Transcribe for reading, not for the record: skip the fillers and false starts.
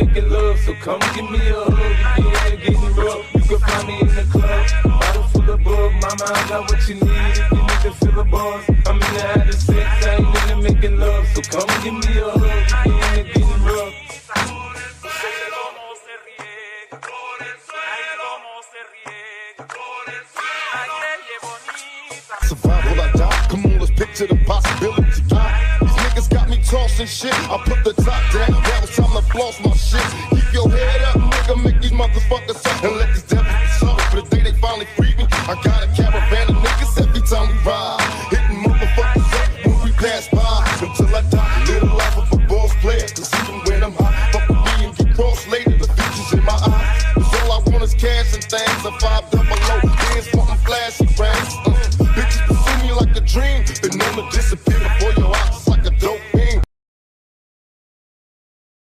making love, so come give me a hug. You get getting rough, you can find me in the club. Bottle full of bug, mama, I got what you need. If you need to feel the buzz, I'm in the having sex, I ain't in the making love, so come give me a hug. You get getting rough. Survival or die, come on, let's picture the possibility. These niggas got me tossing shit, I put the top down, now it's time to floss my shit. Keep your head up, nigga, make these motherfuckers up and let these